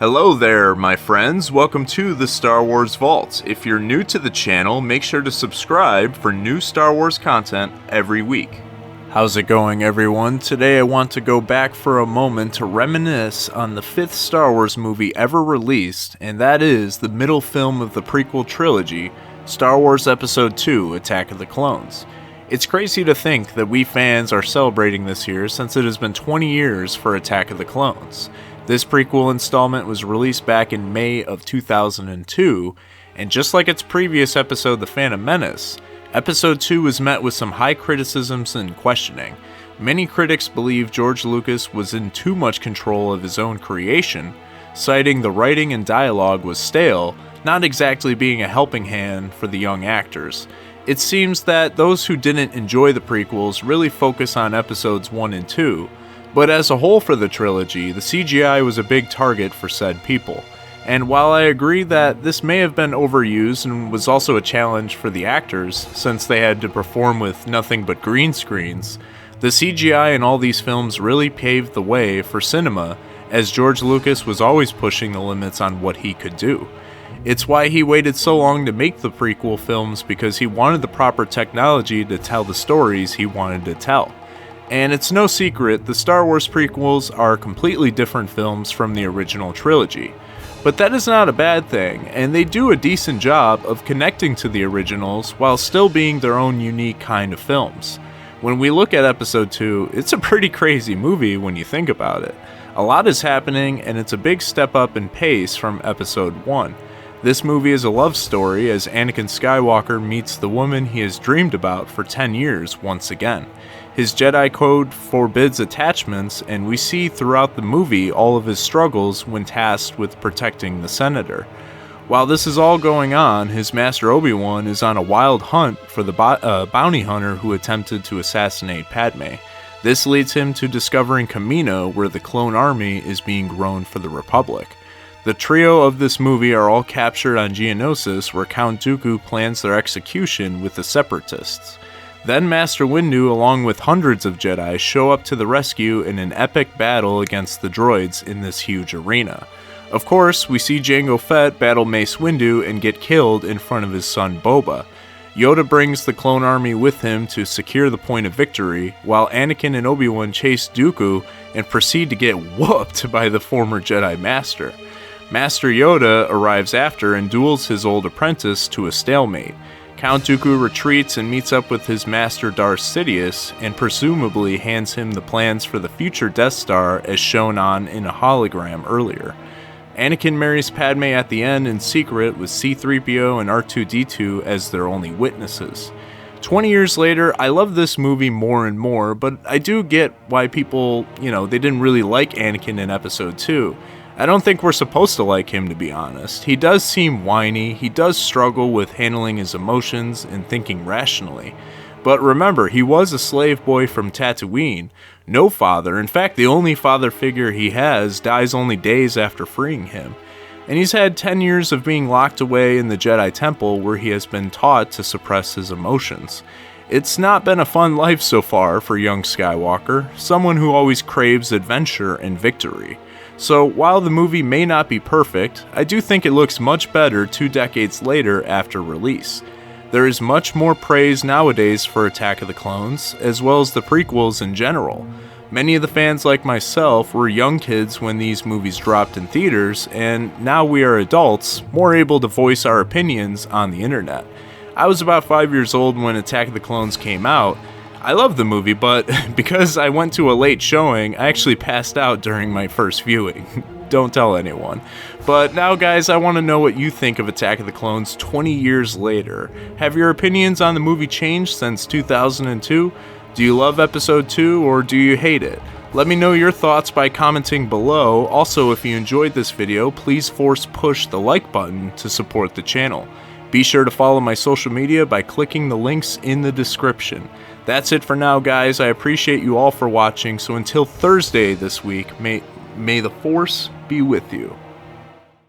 Hello there, my friends. Welcome to the Star Wars Vault. If you're new to the channel, make sure to subscribe for new Star Wars content every week. How's it going, everyone? Today I want to go back for a moment to reminisce on the 5th Star Wars movie ever released, and that is the middle film of the prequel trilogy, Star Wars Episode II: Attack of the Clones. It's crazy to think that we fans are celebrating this year since it has been 20 years for Attack of the Clones. This prequel installment was released back in May of 2002, and just like its previous episode, The Phantom Menace, Episode 2 was met with some high criticisms and questioning. Many critics believe George Lucas was in too much control of his own creation, citing the writing and dialogue was stale, not exactly being a helping hand for the young actors. It seems that those who didn't enjoy the prequels really focus on episodes 1 and 2, but as a whole for the trilogy, the CGI was a big target for said people. And while I agree that this may have been overused and was also a challenge for the actors, since they had to perform with nothing but green screens, the CGI in all these films really paved the way for cinema, as George Lucas was always pushing the limits on what he could do. It's why he waited so long to make the prequel films, because he wanted the proper technology to tell the stories he wanted to tell. And it's no secret, the Star Wars prequels are completely different films from the original trilogy. But that is not a bad thing, and they do a decent job of connecting to the originals while still being their own unique kind of films. When we look at Episode 2, it's a pretty crazy movie when you think about it. A lot is happening, and it's a big step up in pace from Episode 1. This movie is a love story as Anakin Skywalker meets the woman he has dreamed about for 10 years once again. His Jedi code forbids attachments, and we see throughout the movie all of his struggles when tasked with protecting the Senator. While this is all going on, his master Obi-Wan is on a wild hunt for the bounty hunter who attempted to assassinate Padme. This leads him to discovering Kamino, where the clone army is being grown for the Republic. The trio of this movie are all captured on Geonosis, where Count Dooku plans their execution with the Separatists. Then Master Windu, along with hundreds of Jedi, show up to the rescue in an epic battle against the droids in this huge arena. Of course, we see Jango Fett battle Mace Windu and get killed in front of his son Boba. Yoda brings the clone army with him to secure the point of victory, while Anakin and Obi-Wan chase Dooku and proceed to get whooped by the former Jedi Master. Master Yoda arrives after and duels his old apprentice to a stalemate. Count Dooku retreats and meets up with his master Darth Sidious, and presumably hands him the plans for the future Death Star as shown on in a hologram earlier. Anakin marries Padme at the end in secret with C-3PO and R2-D2 as their only witnesses. 20 years later, I love this movie more and more, but I do get why people, they didn't really like Anakin in Episode 2. I don't think we're supposed to like him, to be honest. He does seem whiny, he does struggle with handling his emotions and thinking rationally. But remember, he was a slave boy from Tatooine. No father, in fact the only father figure he has, dies only days after freeing him. And he's had 10 years of being locked away in the Jedi Temple, where he has been taught to suppress his emotions. It's not been a fun life so far for young Skywalker, someone who always craves adventure and victory. So while the movie may not be perfect, I do think it looks much better 2 decades later after release. There is much more praise nowadays for Attack of the Clones, as well as the prequels in general. Many of the fans like myself were young kids when these movies dropped in theaters, and now we are adults, more able to voice our opinions on the internet. I was about 5 years old when Attack of the Clones came out. I love the movie, but because I went to a late showing, I actually passed out during my first viewing. Don't tell anyone. But now, guys, I want to know what you think of Attack of the Clones 20 years later. Have your opinions on the movie changed since 2002? Do you love Episode 2 or do you hate it? Let me know your thoughts by commenting below. Also, if you enjoyed this video, please push the like button to support the channel. Be sure to follow my social media by clicking the links in the description. That's it for now, guys. I appreciate you all for watching, so until Thursday this week, may the Force be with you.